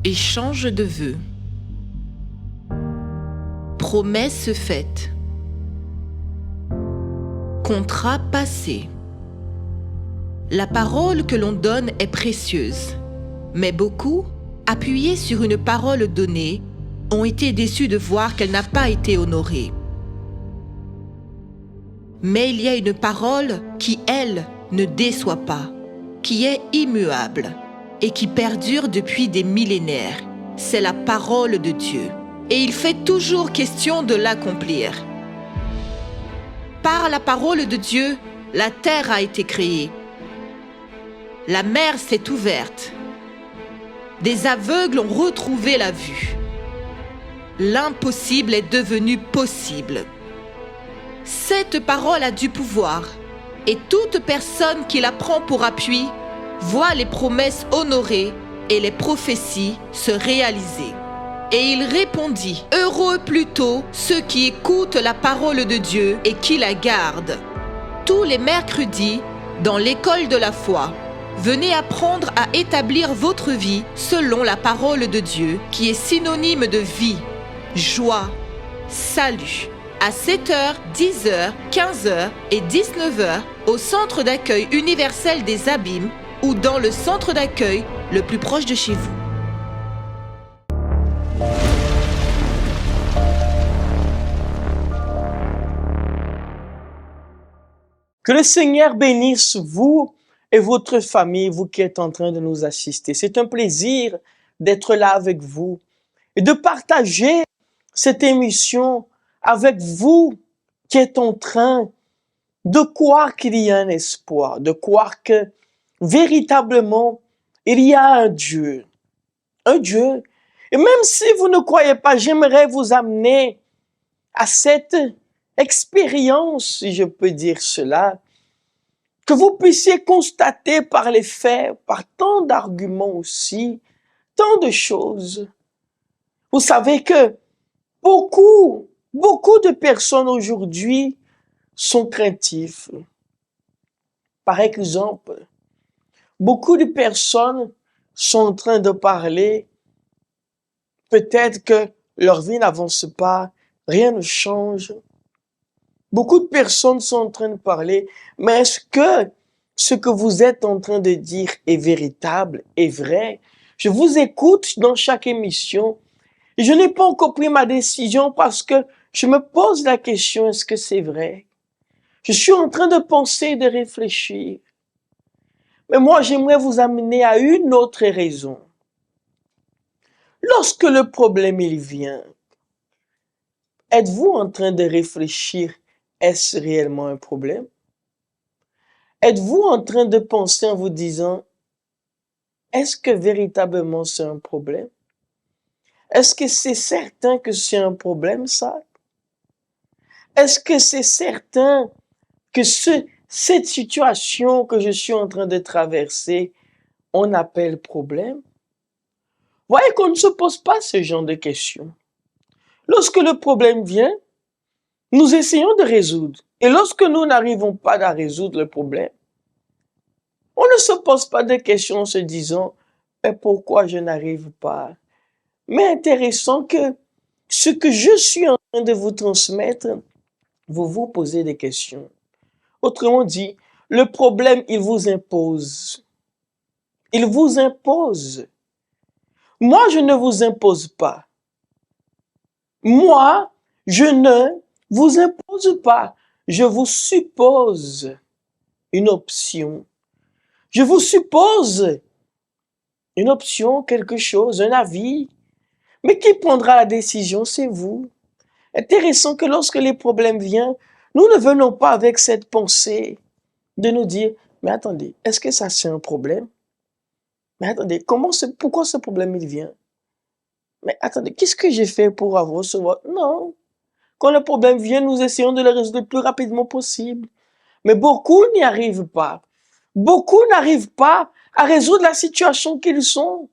Échange de vœux. Promesse faite. Contrat passé. La parole que l'on donne est précieuse, mais beaucoup, appuyés sur une parole donnée, ont été déçus de voir qu'elle n'a pas été honorée. Mais il y a une parole qui, elle, ne déçoit pas, qui est immuable et qui perdure depuis des millénaires. C'est la parole de Dieu. Et il fait toujours question de l'accomplir. Par la parole de Dieu, la terre a été créée. La mer s'est ouverte. Des aveugles ont retrouvé la vue. L'impossible est devenu possible. Cette parole a du pouvoir, et toute personne qui la prend pour appui voit les promesses honorées et les prophéties se réaliser. Et il répondit, « Heureux plutôt ceux qui écoutent la parole de Dieu et qui la gardent. » Tous les mercredis, dans l'école de la foi, venez apprendre à établir votre vie selon la parole de Dieu qui est synonyme de vie, joie, salut. À 7h, 10h, 15h et 19h au centre d'accueil universel des Abîmes ou dans le centre d'accueil le plus proche de chez vous. Que le Seigneur bénisse vous et votre famille, vous qui êtes en train de nous assister. C'est un plaisir d'être là avec vous et de partager cette émission avec vous qui êtes en train de croire qu'il y a un espoir, de croire que véritablement il y a un Dieu. Un Dieu. Et même si vous ne croyez pas, j'aimerais vous amener à cette expérience, si je peux dire cela, que vous puissiez constater par les faits, par tant d'arguments aussi, tant de choses. Vous savez que beaucoup de personnes aujourd'hui sont craintives. Par exemple, beaucoup de personnes sont en train de parler, peut-être que leur vie n'avance pas, rien ne change. Beaucoup de personnes sont en train de parler, mais est-ce que ce que vous êtes en train de dire est véritable, est vrai? Je vous écoute dans chaque émission et je n'ai pas encore pris ma décision parce que je me pose la question, est-ce que c'est vrai? Je suis en train de penser, de réfléchir. Mais moi, j'aimerais vous amener à une autre raison. Lorsque le problème il vient, êtes-vous en train de réfléchir, est-ce réellement un problème? Êtes-vous en train de penser en vous disant, est-ce que véritablement c'est un problème? Est-ce que c'est certain que c'est un problème, ça? Est-ce que c'est certain que cette situation que je suis en train de traverser, on appelle problème? Voyez qu'on ne se pose pas ce genre de questions. Lorsque le problème vient, nous essayons de résoudre. Et lorsque nous n'arrivons pas à résoudre le problème, on ne se pose pas de questions en se disant « Mais pourquoi je n'arrive pas ?» Mais intéressant que ce que je suis en train de vous transmettre, vous vous posez des questions. Autrement dit, le problème, il vous impose. Il vous impose. Moi, je ne vous impose pas. Moi, je ne vous impose pas. Je vous suppose une option. Je vous suppose une option, quelque chose, un avis. Mais qui prendra la décision? C'est vous. Intéressant que lorsque les problèmes viennent, nous ne venons pas avec cette pensée de nous dire, mais attendez, est-ce que ça c'est un problème? Mais attendez, pourquoi ce problème il vient? Mais attendez, qu'est-ce que j'ai fait pour avoir ce vote? Non. Quand le problème vient, nous essayons de le résoudre le plus rapidement possible. Mais beaucoup n'y arrivent pas. Beaucoup n'arrivent pas à résoudre la situation qu'ils ont,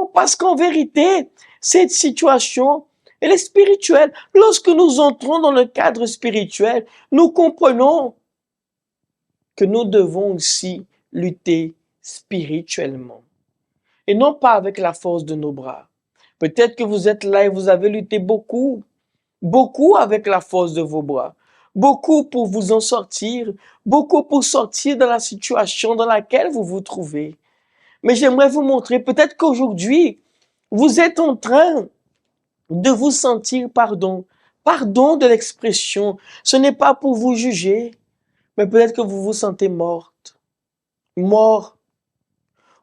parce qu'en vérité, cette situation, elle est spirituelle. Lorsque nous entrons dans le cadre spirituel, nous comprenons que nous devons aussi lutter spirituellement. et non pas avec la force de nos bras. Peut-être que vous êtes là et vous avez lutté beaucoup, beaucoup avec la force de vos bras, beaucoup pour vous en sortir, beaucoup pour sortir de la situation dans laquelle vous vous trouvez. Mais j'aimerais vous montrer, peut-être qu'aujourd'hui, vous êtes en train de vous sentir pardon. Pardon de l'expression. Ce n'est pas pour vous juger, mais peut-être que vous vous sentez morte. Mort.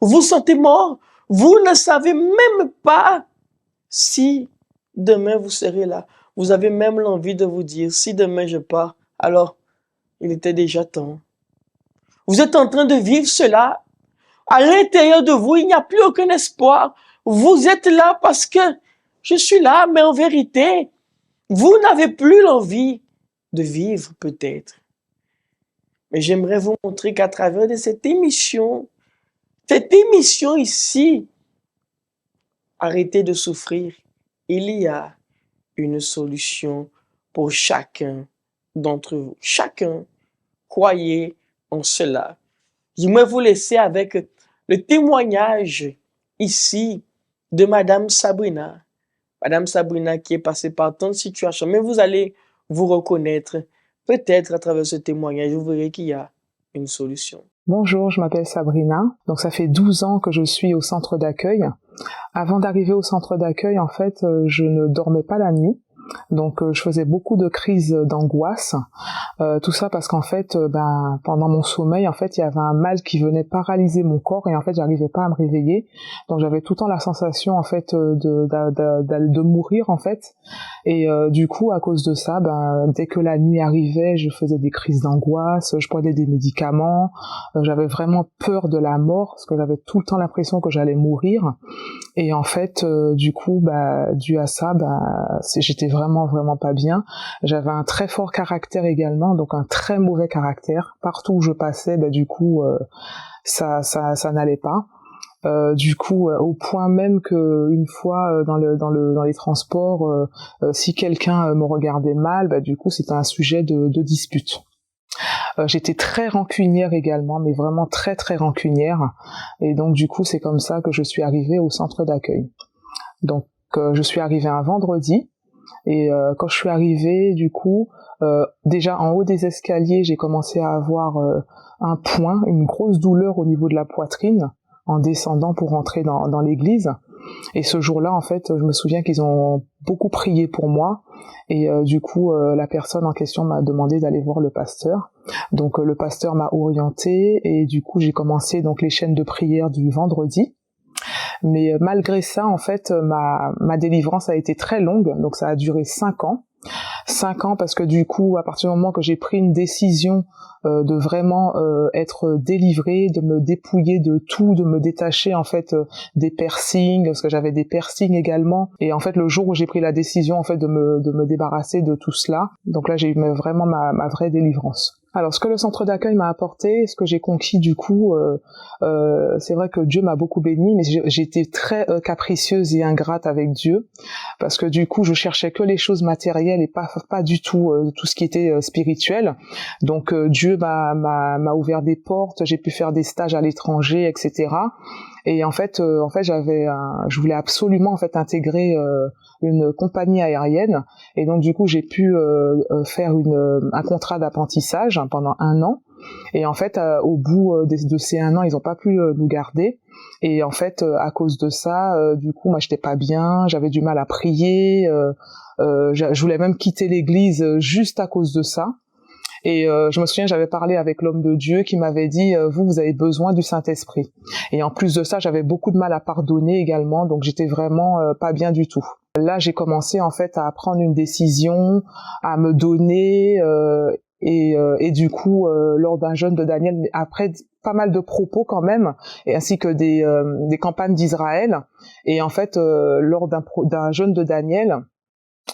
Vous vous sentez mort. Vous ne savez même pas si demain vous serez là. Vous avez même l'envie de vous dire, si demain je pars, alors il était déjà temps. Vous êtes en train de vivre cela. À l'intérieur de vous, il n'y a plus aucun espoir. Vous êtes là parce que je suis là, mais en vérité, vous n'avez plus l'envie de vivre peut-être. Mais j'aimerais vous montrer qu'à travers de cette émission ici, arrêtez de souffrir. Il y a une solution pour chacun d'entre vous. Chacun, croyez en cela. J'aimerais vous laisser avec le témoignage ici de Madame Sabrina. Madame Sabrina qui est passée par tant de situations, mais vous allez vous reconnaître. Peut-être à travers ce témoignage, vous verrez qu'il y a une solution. Bonjour, je m'appelle Sabrina. Donc ça fait 12 ans que je suis au centre d'accueil. Avant d'arriver au centre d'accueil, en fait, je ne dormais pas la nuit. Donc je faisais beaucoup de crises d'angoisse, tout ça parce qu'en fait, pendant mon sommeil, en fait, il y avait un mal qui venait paralyser mon corps et en fait, j'arrivais pas à me réveiller. Donc j'avais tout le temps la sensation en fait de mourir en fait. Et du coup, à cause de ça, dès que la nuit arrivait, je faisais des crises d'angoisse, je prenais des médicaments, j'avais vraiment peur de la mort parce que j'avais tout le temps l'impression que j'allais mourir. Et en fait, du coup, dû à ça, j'étais vraiment pas bien. J'avais un très fort caractère également, donc un très mauvais caractère. Partout où je passais, du coup, ça n'allait pas. Du coup, au point même que une fois dans les transports, si quelqu'un me regardait mal, du coup, c'était un sujet de dispute. J'étais très rancunière également, mais vraiment très rancunière. Et donc du coup, c'est comme ça que je suis arrivée au centre d'accueil. Donc je suis arrivée un vendredi. Et quand je suis arrivée, du coup, déjà en haut des escaliers, j'ai commencé à avoir un point, une grosse douleur au niveau de la poitrine, en descendant pour rentrer dans l'église. Et ce jour-là, en fait, je me souviens qu'ils ont beaucoup prié pour moi. Et du coup, la personne en question m'a demandé d'aller voir le pasteur. Donc le pasteur m'a orientée et du coup, j'ai commencé donc les chaînes de prière du vendredi. Mais malgré ça, en fait, ma délivrance a été très longue. Donc ça a duré 5 ans. 5 ans parce que du coup, à partir du moment que j'ai pris une décision de vraiment être délivrée, de me dépouiller de tout, de me détacher en fait des piercings, parce que j'avais des piercings également. Et en fait, le jour où j'ai pris la décision en fait de me débarrasser de tout cela, donc là j'ai eu vraiment ma vraie délivrance. Alors, ce que le centre d'accueil m'a apporté, ce que j'ai conquis du coup, c'est vrai que Dieu m'a beaucoup bénie, mais j'ai été très capricieuse et ingrate avec Dieu, parce que du coup, je cherchais que les choses matérielles et pas du tout tout ce qui était spirituel. Donc, Dieu m'a ouvert des portes, j'ai pu faire des stages à l'étranger, etc. Et en fait, je voulais absolument en fait intégrer une compagnie aérienne. Et donc du coup, j'ai pu faire un contrat d'apprentissage pendant 1 an. Et en fait, au bout de ces 1 an, ils n'ont pas pu nous garder. Et en fait, à cause de ça, du coup, moi, j'étais pas bien, j'avais du mal à prier. Je voulais même quitter l'église juste à cause de ça. Et je me souviens, j'avais parlé avec l'homme de Dieu qui m'avait dit vous avez besoin du Saint-Esprit. Et en plus de ça, j'avais beaucoup de mal à pardonner également, donc j'étais vraiment pas bien du tout. Là, j'ai commencé en fait à prendre une décision, à me donner et du coup, lors d'un jeûne de Daniel, après pas mal de propos quand même, et ainsi que des campagnes d'Israël. Et en fait, lors d'un jeûne de Daniel,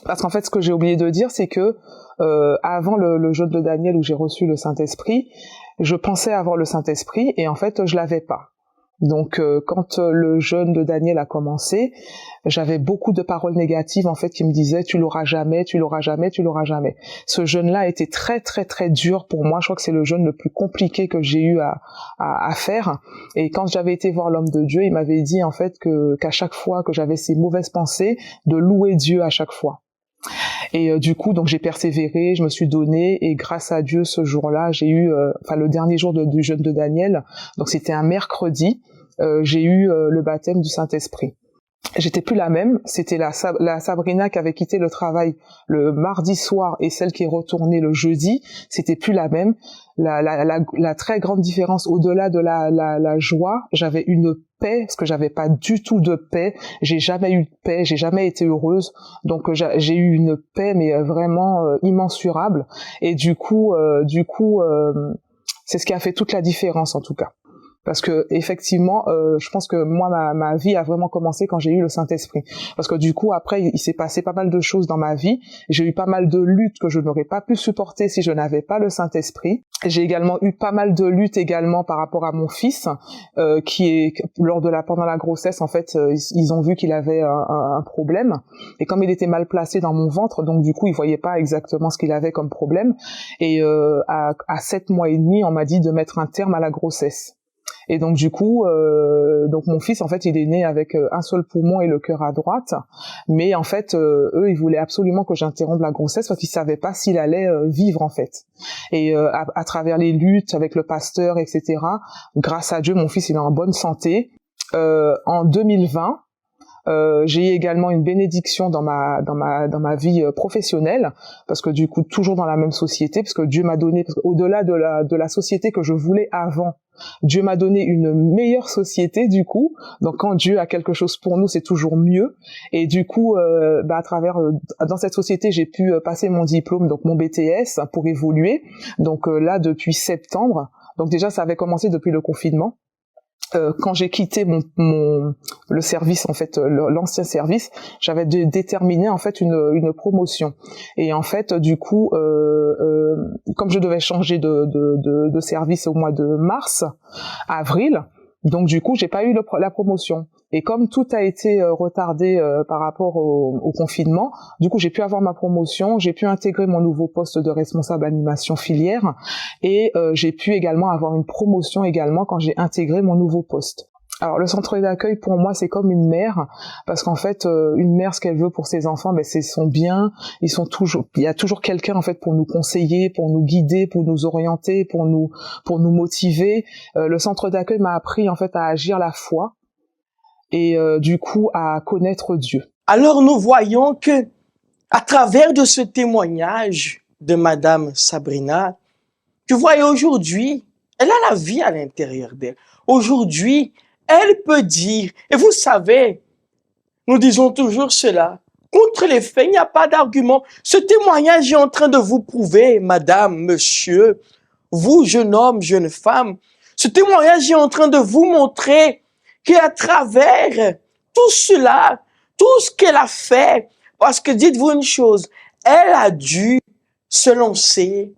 parce qu'en fait, ce que j'ai oublié de dire, c'est que avant le jeûne de Daniel où j'ai reçu le Saint-Esprit, je pensais avoir le Saint-Esprit et en fait, je l'avais pas. Donc quand le jeûne de Daniel a commencé, j'avais beaucoup de paroles négatives en fait qui me disaient tu l'auras jamais, tu l'auras jamais, tu l'auras jamais. Ce jeûne-là a été très très très dur pour moi. Je crois que c'est le jeûne le plus compliqué que j'ai eu à faire. Et quand j'avais été voir l'homme de Dieu, il m'avait dit en fait qu'à chaque fois que j'avais ces mauvaises pensées, de louer Dieu à chaque fois. Et du coup, donc j'ai persévéré, je me suis donné, et grâce à Dieu, ce jour-là, j'ai eu, le dernier jour du jeûne de Daniel, donc c'était un mercredi, j'ai eu le baptême du Saint-Esprit. J'étais plus la même, c'était la Sabrina qui avait quitté le travail le mardi soir et celle qui est retournée le jeudi, c'était plus la même. La très grande différence, au-delà de la joie, j'avais une paix, parce que j'avais pas du tout de paix, j'ai jamais eu de paix, j'ai jamais été heureuse, donc j'ai eu une paix mais vraiment immensurable, et du coup, c'est ce qui a fait toute la différence en tout cas. Parce que effectivement, je pense que moi, ma vie a vraiment commencé quand j'ai eu le Saint-Esprit. Parce que du coup, après, il s'est passé pas mal de choses dans ma vie. J'ai eu pas mal de luttes que je n'aurais pas pu supporter si je n'avais pas le Saint-Esprit. J'ai également eu pas mal de luttes également par rapport à mon fils, qui est pendant la grossesse, en fait, ils ont vu qu'il avait un problème. Et comme il était mal placé dans mon ventre, donc du coup, ils voyaient pas exactement ce qu'il avait comme problème. Et à 7 mois et demi, on m'a dit de mettre un terme à la grossesse. Et donc du coup, donc mon fils en fait il est né avec un seul poumon et le cœur à droite, mais en fait eux ils voulaient absolument que j'interrompe la grossesse parce qu'ils savaient pas s'il allait vivre en fait. Et à travers les luttes avec le pasteur, etc. Grâce à Dieu, mon fils il est en bonne santé. En 2020. J'ai eu également une bénédiction dans ma vie professionnelle, parce que du coup toujours dans la même société, parce que Dieu m'a donné, parce qu'au-delà de la société que je voulais avant, Dieu m'a donné une meilleure société du coup. Donc quand Dieu a quelque chose pour nous, c'est toujours mieux. Et du coup, dans cette société, j'ai pu passer mon diplôme, donc mon BTS, pour évoluer. Donc là depuis septembre. Donc déjà ça avait commencé depuis le confinement. Quand j'ai quitté le service, en fait, l'ancien service, j'avais déterminé en fait une promotion. Et en fait, du coup, comme je devais changer de service au mois de avril, donc du coup, j'ai pas eu la promotion. Et comme tout a été retardé par rapport au confinement, du coup j'ai pu avoir ma promotion, j'ai pu intégrer mon nouveau poste de responsable animation filière, et j'ai pu également avoir une promotion également quand j'ai intégré mon nouveau poste. Alors le centre d'accueil pour moi c'est comme une mère, parce qu'en fait une mère, ce qu'elle veut pour ses enfants, c'est son bien. Il y a toujours quelqu'un en fait pour nous conseiller, pour nous guider, pour nous orienter, pour nous motiver. Le centre d'accueil m'a appris en fait à agir la foi, et du coup à connaître Dieu. Alors nous voyons que à travers de ce témoignage de Madame Sabrina, que vous voyez aujourd'hui, elle a la vie à l'intérieur d'elle. Aujourd'hui, elle peut dire, et vous savez, nous disons toujours cela, contre les faits, il n'y a pas d'argument. Ce témoignage est en train de vous prouver, madame, monsieur, vous, jeune homme, jeune femme, ce témoignage est en train de vous montrer qu'à travers tout cela, tout ce qu'elle a fait, parce que dites-vous une chose, elle a dû se lancer,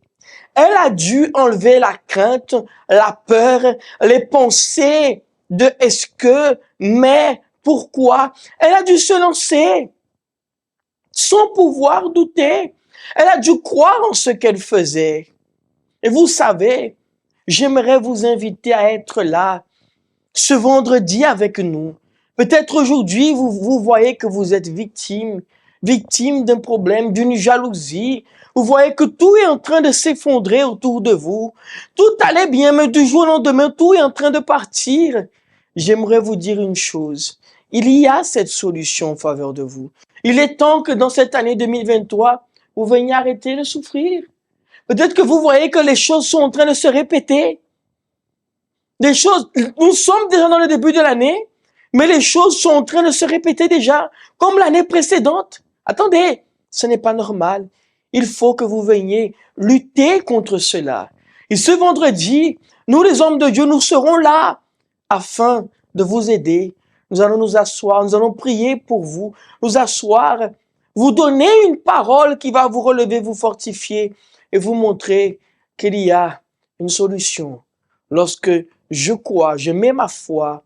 elle a dû enlever la crainte, la peur, les pensées de est-ce que, mais, pourquoi. Elle a dû se lancer sans pouvoir douter. Elle a dû croire en ce qu'elle faisait. Et vous savez, j'aimerais vous inviter à être là ce vendredi avec nous. Peut-être aujourd'hui, vous voyez que vous êtes victime d'un problème, d'une jalousie. Vous voyez que tout est en train de s'effondrer autour de vous. Tout allait bien, mais du jour au lendemain, tout est en train de partir. J'aimerais vous dire une chose. Il y a cette solution en faveur de vous. Il est temps que dans cette année 2023, vous veniez arrêter de souffrir. Peut-être que vous voyez que les choses sont en train de se répéter. Nous sommes déjà dans le début de l'année, mais les choses sont en train de se répéter déjà, comme l'année précédente. Attendez, ce n'est pas normal. Il faut que vous veniez lutter contre cela. Et ce vendredi, nous les hommes de Dieu, nous serons là afin de vous aider. Nous allons nous asseoir, nous allons prier pour vous, nous asseoir, vous donner une parole qui va vous relever, vous fortifier et vous montrer qu'il y a une solution. Lorsque je crois, je mets ma foi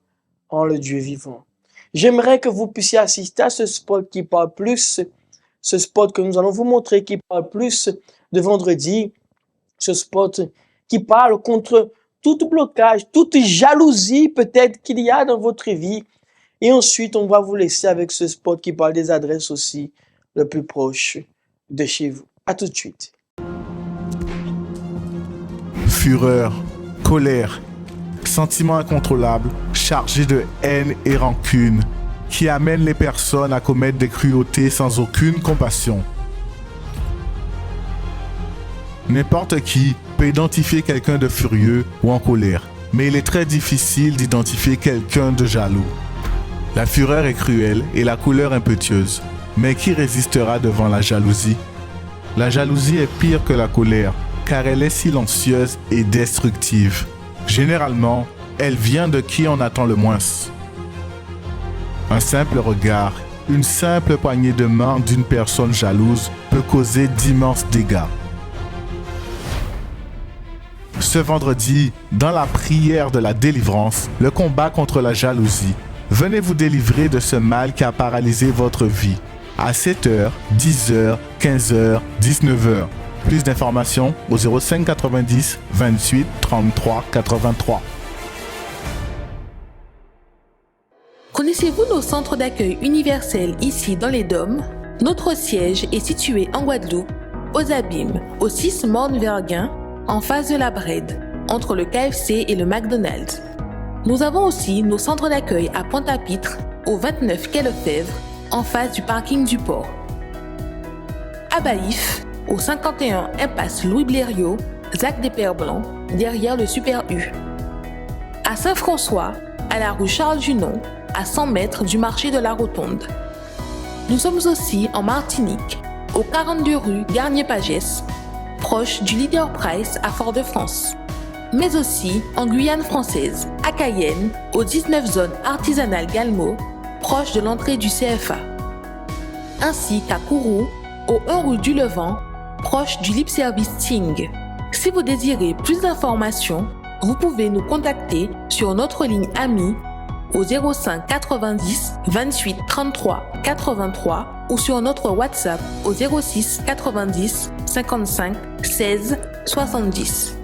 en le Dieu vivant. J'aimerais que vous puissiez assister à ce spot qui parle plus, ce spot que nous allons vous montrer qui parle plus de vendredi, ce spot qui parle contre tout blocage, toute jalousie peut-être qu'il y a dans votre vie. Et ensuite, on va vous laisser avec ce spot qui parle des adresses aussi le plus proche de chez vous. À tout de suite. Fureur, colère, sentiments incontrôlables, chargés de haine et rancune, qui amènent les personnes à commettre des cruautés sans aucune compassion. N'importe qui peut identifier quelqu'un de furieux ou en colère, mais il est très difficile d'identifier quelqu'un de jaloux. La fureur est cruelle et la colère impétueuse, mais qui résistera devant la jalousie? La jalousie est pire que la colère, car elle est silencieuse et destructive. Généralement, elle vient de qui on attend le moins. Un simple regard, une simple poignée de main d'une personne jalouse peut causer d'immenses dégâts. Ce vendredi, dans la prière de la délivrance, le combat contre la jalousie, venez vous délivrer de ce mal qui a paralysé votre vie. À 7h, 10h, 15h, 19h. Plus d'informations au 05 90 28 33 83. Connaissez-vous nos centres d'accueil universels ici dans les Dômes? Notre siège est situé en Guadeloupe, aux Abîmes, au 6 Morne-Verguin, en face de la Brède, entre le KFC et le McDonald's. Nous avons aussi nos centres d'accueil à Pointe-à-Pitre, au 29 quai Lefebvre, en face du parking du port. À Baïf, au 51 impasse Louis Blériot, Zac des Pères Blancs, derrière le Super U. À Saint-François, à la rue Charles Junon, à 100 mètres du marché de la Rotonde. Nous sommes aussi en Martinique, au 42 rue Garnier-Pagès, proche du Leader Price à Fort-de-France. Mais aussi en Guyane française, à Cayenne, aux 19 zones artisanales Galmo, proche de l'entrée du CFA. Ainsi qu'à Kourou, au 1 rue du Levant, proche du Lip Service Ting. Si vous désirez plus d'informations, vous pouvez nous contacter sur notre ligne amie au 05 90 28 33 83 ou sur notre WhatsApp au 06 90 55 16 70.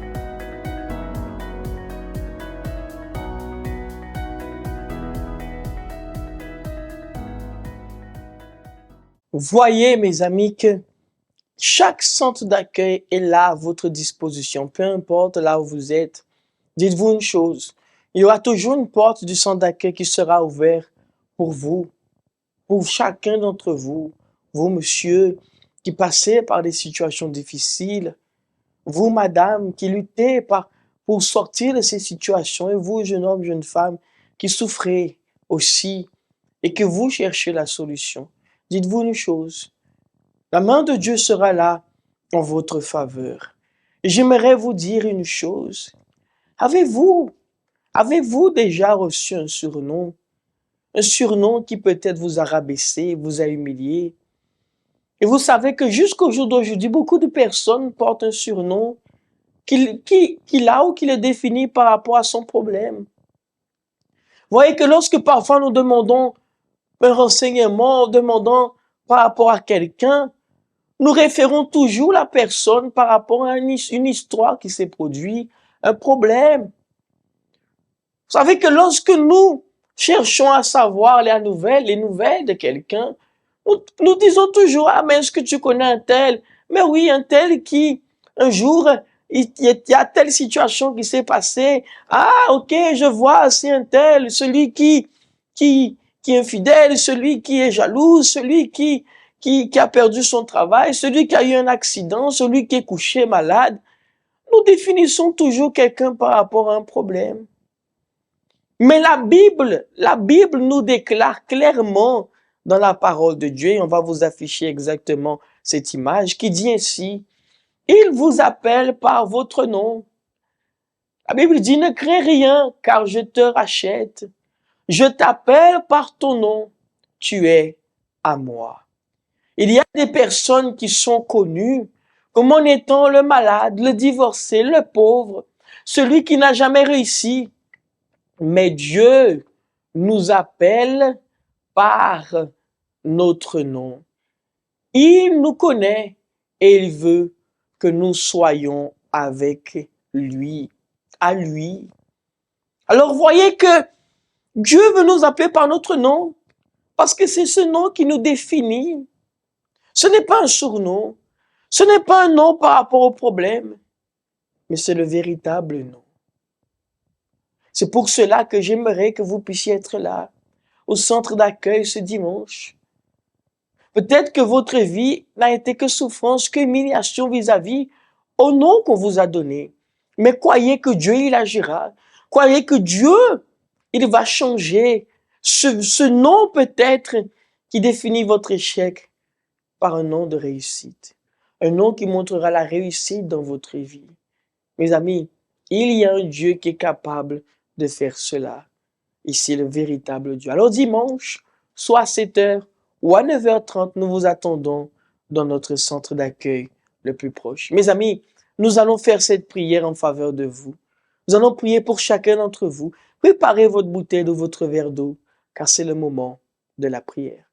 Voyez, mes amis, que chaque centre d'accueil est là à votre disposition, peu importe là où vous êtes. Dites-vous une chose, il y aura toujours une porte du centre d'accueil qui sera ouverte pour vous, pour chacun d'entre vous. Vous, monsieur, qui passez par des situations difficiles. Vous, madame, qui luttez pour sortir de ces situations. Et vous, jeune homme, jeune femme, qui souffrez aussi et que vous cherchez la solution. Dites-vous une chose, la main de Dieu sera là en votre faveur. Et j'aimerais vous dire une chose, avez-vous déjà reçu un surnom qui peut-être vous a rabaissé, vous a humilié? Et vous savez que jusqu'au jour d'aujourd'hui, beaucoup de personnes portent un surnom qu'il a ou qui le définit par rapport à son problème. Vous voyez que lorsque parfois nous demandons un renseignement, demandant par rapport à quelqu'un, nous référons toujours la personne par rapport à une histoire qui s'est produite, un problème. Vous savez que lorsque nous cherchons à savoir les nouvelles de quelqu'un, nous disons toujours, ah, mais est-ce que tu connais un tel? Mais oui, un tel qui, un jour, il y a telle situation qui s'est passée. Ah, ok, je vois, c'est un tel, celui qui est infidèle, celui qui est jaloux, celui qui a perdu son travail, celui qui a eu un accident, celui qui est couché malade. Nous définissons toujours quelqu'un par rapport à un problème. Mais la Bible nous déclare clairement dans la parole de Dieu, et on va vous afficher exactement cette image, qui dit ainsi, « Il vous appelle par votre nom. » La Bible dit, « Ne crains rien, car je te rachète. Je t'appelle par ton nom, tu es à moi. » Il y a des personnes qui sont connues comme en étant le malade, le divorcé, le pauvre, celui qui n'a jamais réussi. Mais Dieu nous appelle par notre nom. Il nous connaît et il veut que nous soyons avec lui, à lui. Alors voyez que Dieu veut nous appeler par notre nom parce que c'est ce nom qui nous définit. Ce n'est pas un surnom, ce n'est pas un nom par rapport au problème, mais c'est le véritable nom. C'est pour cela que j'aimerais que vous puissiez être là, au centre d'accueil ce dimanche. Peut-être que votre vie n'a été que souffrance, que humiliation vis-à-vis au nom qu'on vous a donné. Mais croyez que Dieu, il agira. Croyez que Dieu, il va changer ce nom peut-être qui définit votre échec par un nom de réussite. Un nom qui montrera la réussite dans votre vie. Mes amis, il y a un Dieu qui est capable de faire cela. Et c'est le véritable Dieu. Alors dimanche, soit à 7h ou à 9h30, nous vous attendons dans notre centre d'accueil le plus proche. Mes amis, nous allons faire cette prière en faveur de vous. Nous allons prier pour chacun d'entre vous. Préparez votre bouteille ou votre verre d'eau, car c'est le moment de la prière.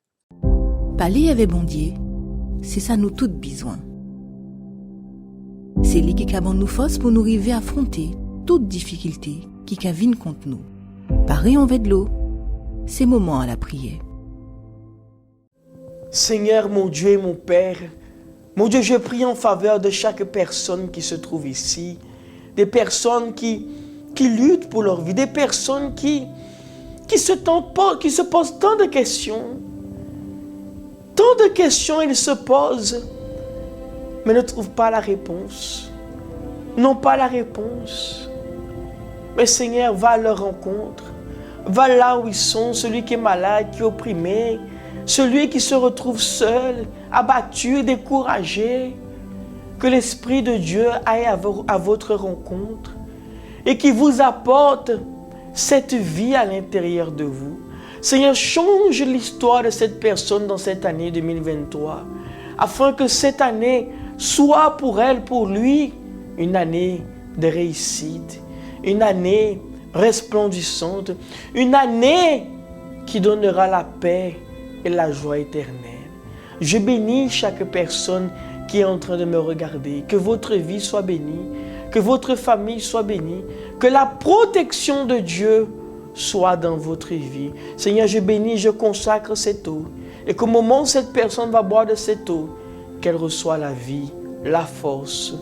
Parler avec bon Dieu, c'est ça nous toutes besoin. C'est lui qui a nous force pour nous arriver à affronter toute difficulté qui viennent contre nous. Pareil en de l'eau, c'est moment à la prière. Seigneur, mon Dieu et mon Père, mon Dieu, je prie en faveur de chaque personne qui se trouve ici, des personnes qui luttent pour leur vie, des personnes qui se posent tant de questions. Tant de questions ils se posent, mais ne trouvent pas la réponse. N'ont pas la réponse. Mais Seigneur, va à leur rencontre. Va là où ils sont, celui qui est malade, qui est opprimé, celui qui se retrouve seul, abattu, découragé. Que l'Esprit de Dieu aille à votre rencontre et qu'il vous apporte cette vie à l'intérieur de vous. Seigneur, change l'histoire de cette personne dans cette année 2023, afin que cette année soit pour elle, pour lui, une année de réussite, une année resplendissante, une année qui donnera la paix et la joie éternelle. Je bénis chaque personne qui est en train de me regarder. Que votre vie soit bénie, que votre famille soit bénie, que la protection de Dieu soit dans votre vie. Seigneur, je bénis, je consacre cette eau. Et qu'au moment où cette personne va boire de cette eau, qu'elle reçoit la vie, la force,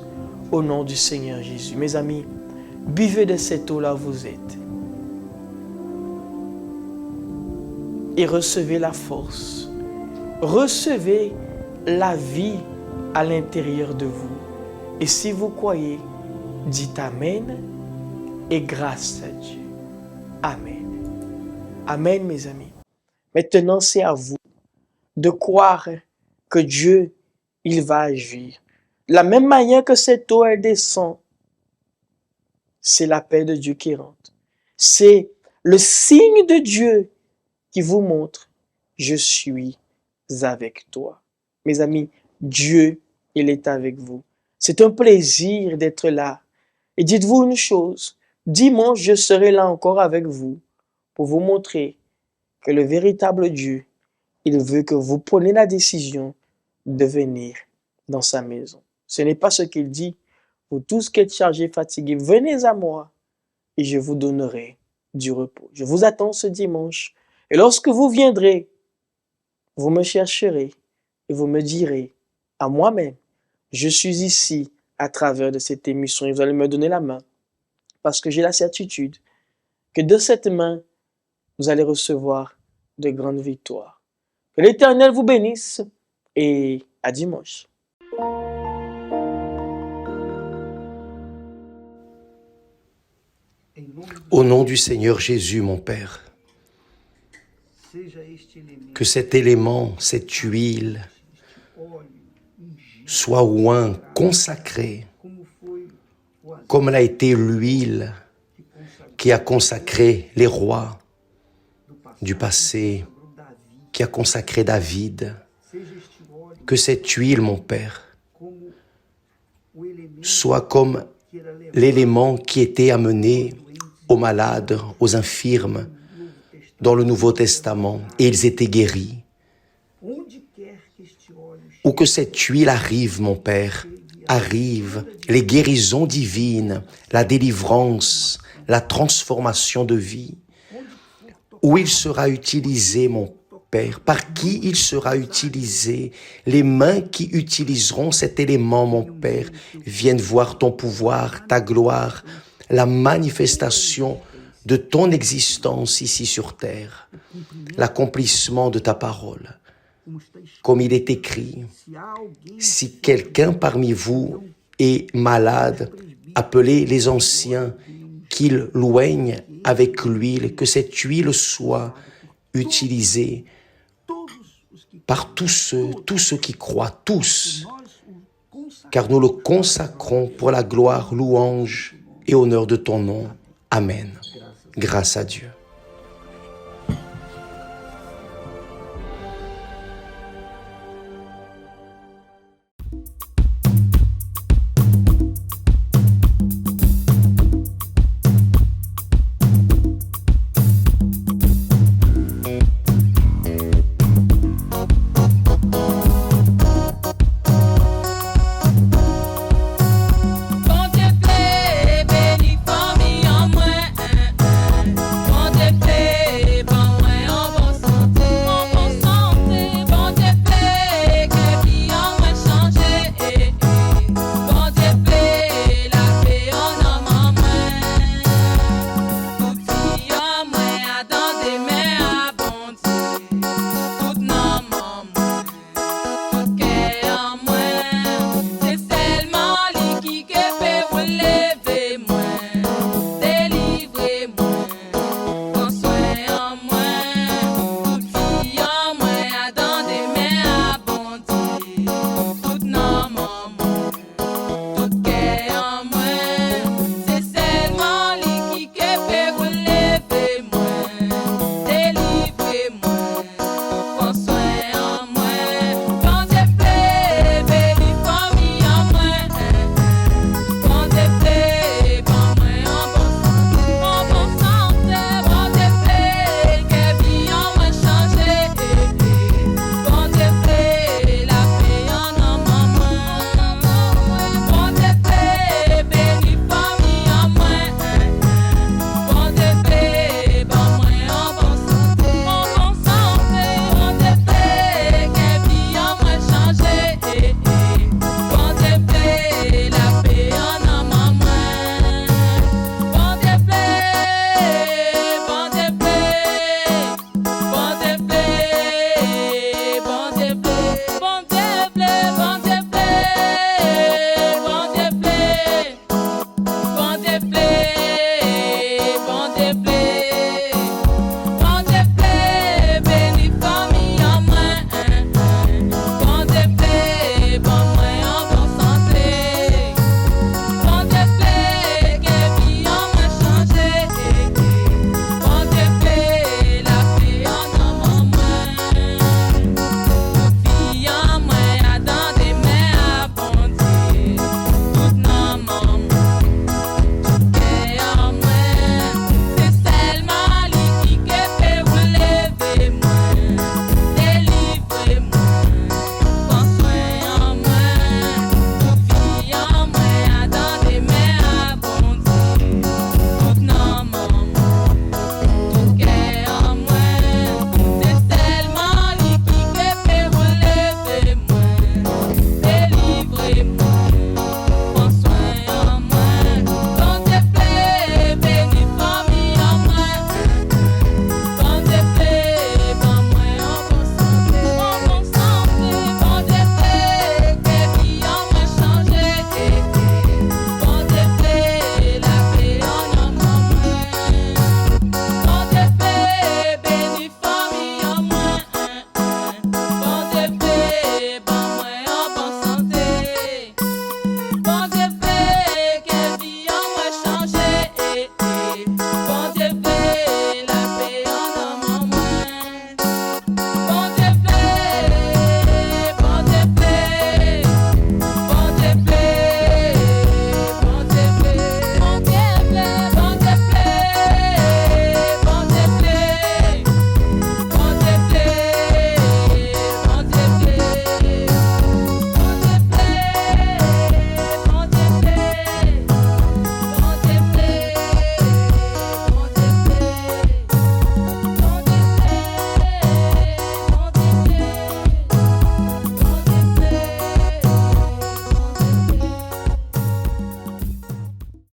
au nom du Seigneur Jésus. Mes amis, buvez de cette eau-là où vous êtes. Et recevez la force. Recevez la vie à l'intérieur de vous. Et si vous croyez, dites Amen et grâce à Dieu. Amen. Amen, mes amis. Maintenant, c'est à vous de croire que Dieu, il va agir. De la même manière que cette eau, elle descend, c'est la paix de Dieu qui rentre. C'est le signe de Dieu qui vous montre, je suis avec toi. Mes amis, Dieu, il est avec vous. C'est un plaisir d'être là. Et dites-vous une chose, dimanche, je serai là encore avec vous pour vous montrer que le véritable Dieu, il veut que vous preniez la décision de venir dans sa maison. Ce n'est pas ce qu'il dit. Vous tous qui êtes chargés, fatigués, venez à moi et je vous donnerai du repos. Je vous attends ce dimanche. Et lorsque vous viendrez, vous me chercherez et vous me direz à moi-même, je suis ici à travers de cette émission et vous allez me donner la main parce que j'ai la certitude que de cette main, vous allez recevoir de grandes victoires. Que l'Éternel vous bénisse et à dimanche. Au nom du Seigneur Jésus, mon Père, que cet élément, cette huile, soit oint, consacré, comme l'a été l'huile qui a consacré les rois du passé, qui a consacré David. Que cette huile, mon Père, soit comme l'élément qui était amené aux malades, aux infirmes dans le Nouveau Testament et ils étaient guéris. Où que cette huile arrive, mon Père, arrivent les guérisons divines, la délivrance, la transformation de vie. Où il sera utilisé, mon Père, par qui il sera utilisé, les mains qui utiliseront cet élément, mon Père, viennent voir ton pouvoir, ta gloire, la manifestation de ton existence ici sur terre, l'accomplissement de ta parole. Comme il est écrit, si quelqu'un parmi vous est malade, appelez les anciens, qu'ils loignent avec l'huile, que cette huile soit utilisée par tous ceux qui croient, tous, car nous le consacrons pour la gloire, louange et honneur de ton nom. Amen. Grâce à Dieu.